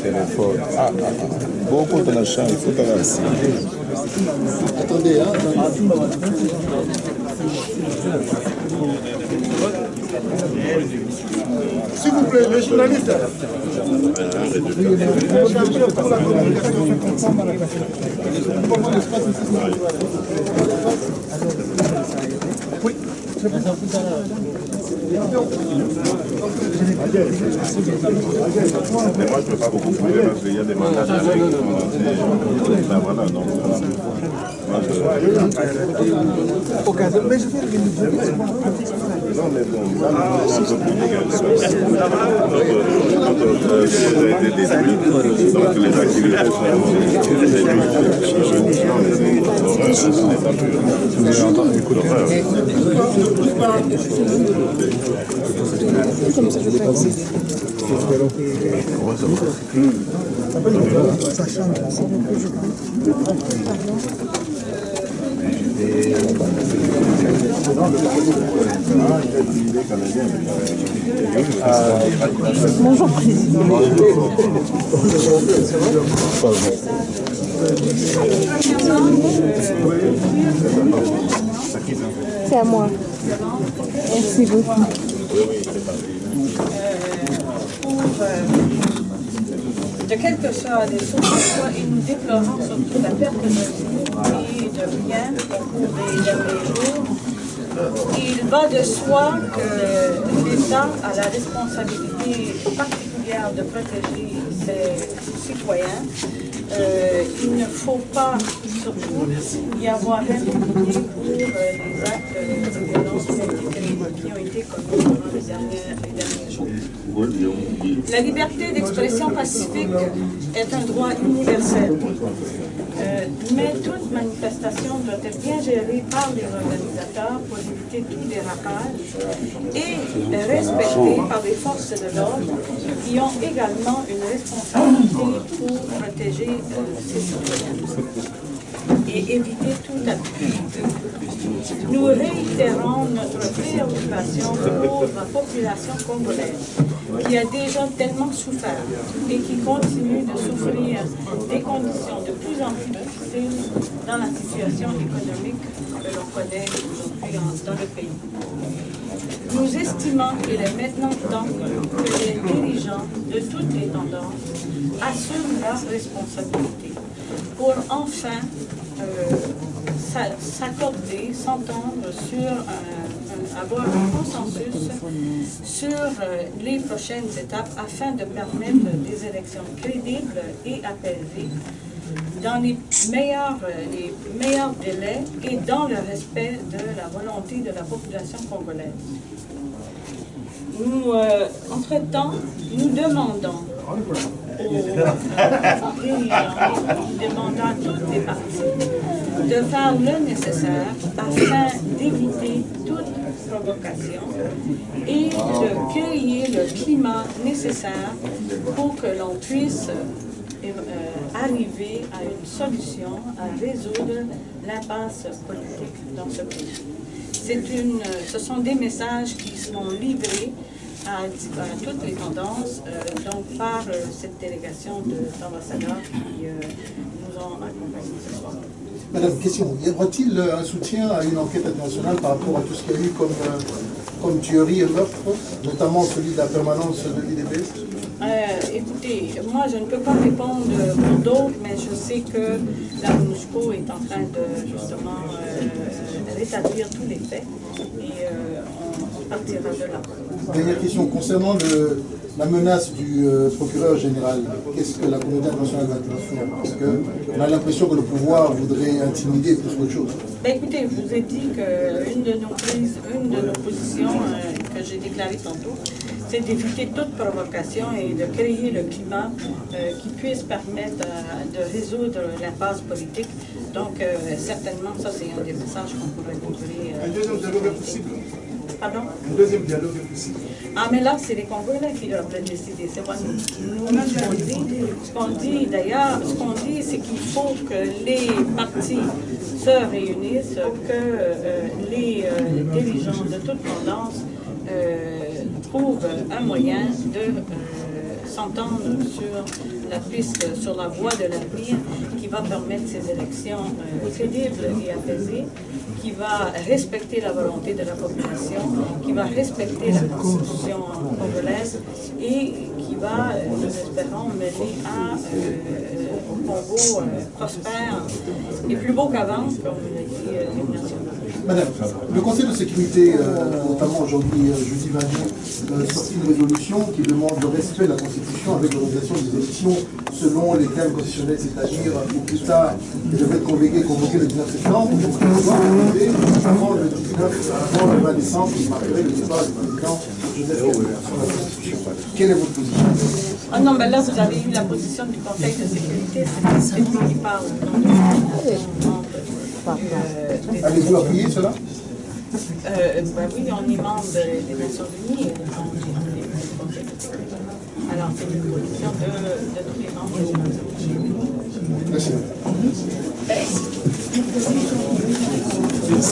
téléphone. Beaucoup de la chambre, il faut que assis. Attendez, hein. S'il vous plaît, les journalistes. Oui. Moi, je ne peux pas beaucoup couper parce qu'il y a des mandats d'arrêt qui sont lancés. Voilà, donc. Mais je vais non, mais bon, on peut plus légaliser. Notre a été détruit, donc les activités sont ce n'est pas pur. Comme ça, je vais passer. Ça change, ça va plus, je Bonjour, président. C'est à moi. Merci beaucoup. De quelque soit des sources, et nous déplorons surtout la perte de vie et de biens au cours des derniers jours. Il va de soi que l'État a la responsabilité particulière de protéger ses citoyens. Il ne faut pas surtout y avoir impunité pour les actes de violence qui ont été commis durant les derniers jours. La liberté d'expression pacifique est un droit universel, mais toute manifestation doit être bien gérée par les organisateurs pour éviter tout dérapage et respectée par les forces de l'ordre qui ont également une responsabilité pour protéger ces citoyens et éviter tout abus. Nous réitérons notre préoccupation pour la population congolaise qui a déjà tellement souffert et qui continue de souffrir des conditions de plus en plus difficiles dans la situation économique que l'on connaît aujourd'hui dans le pays. Nous estimons qu'il est maintenant temps que les dirigeants de toutes les tendances assument leurs responsabilités pour enfin s'accorder, s'entendre sur avoir un consensus sur les prochaines étapes afin de permettre des élections crédibles et apaisées dans les meilleurs délais et dans le respect de la volonté de la population congolaise. Nous, entre-temps, nous demandons aux dirigeants, nous demandons à toutes les parties de faire le nécessaire afin d'éviter toute provocation et de créer le climat nécessaire pour que l'on puisse arriver à une solution, à résoudre l'impasse politique dans ce pays. Ce sont des messages qui seront livrés à toutes les tendances, donc par cette délégation d'ambassadeurs qui nous ont accompagnés ce soir. Madame, question, y aura-t-il un soutien à une enquête internationale par rapport à tout ce qu'il y a eu comme tuerie et meurtre, notamment celui de la permanence de l'IDPS? Écoutez, moi je ne peux pas répondre pour d'autres, mais je sais que la MONUSCO est en train de justement rétablir tous les faits et on partira de là. Dernière question, concernant la menace du procureur général, qu'est-ce que la communauté internationale va faire? Parce qu'on a l'impression que le pouvoir voudrait intimider plus qu'autre chose. Ben écoutez, je vous ai dit qu'une de nos positions que j'ai déclarée tantôt, c'est d'éviter toute provocation et de créer le climat qui puisse permettre de résoudre l'impasse politique. Donc, certainement, ça, c'est un des messages qu'on pourrait livrer. Un deuxième dialogue est possible. Pardon? Un deuxième dialogue est possible. Ah, mais là, c'est les Congolais qui doivent le décider. C'est pas nous. Ce qu'on dit, d'ailleurs, c'est qu'il faut que les partis se réunissent, que les dirigeants de toute tendance trouvent un moyen de s'entendre sur la piste sur la voie de l'avenir qui va permettre ces élections crédibles et apaisées, qui va respecter la volonté de la population, qui va respecter la constitution congolaise et qui va, nous espérons, mener à un Congo prospère et plus beau qu'avant, comme l'a dit l'Union nationale. Madame, le Conseil de sécurité, notamment aujourd'hui, jeudi 22, sorti une résolution qui demande le respect de la Constitution avec l'organisation des élections selon les termes constitutionnels, c'est-à-dire au plus tard, il devrait être convoqué le 19 septembre, donc on doit arriver avant le 19, avant le 20 décembre, qui marquerait le départ du président Joseph Kabila sur la Constitution. Quelle est votre position? Ah non, mais là, vous avez eu la position du Conseil de sécurité, c'est vous qui parle. Allez-vous appuyer cela? Ben oui, on est membre des Nations Unies, donc du Conseil de sécurité. Alors, c'est une position de tous les membres des Nations Unies. Merci.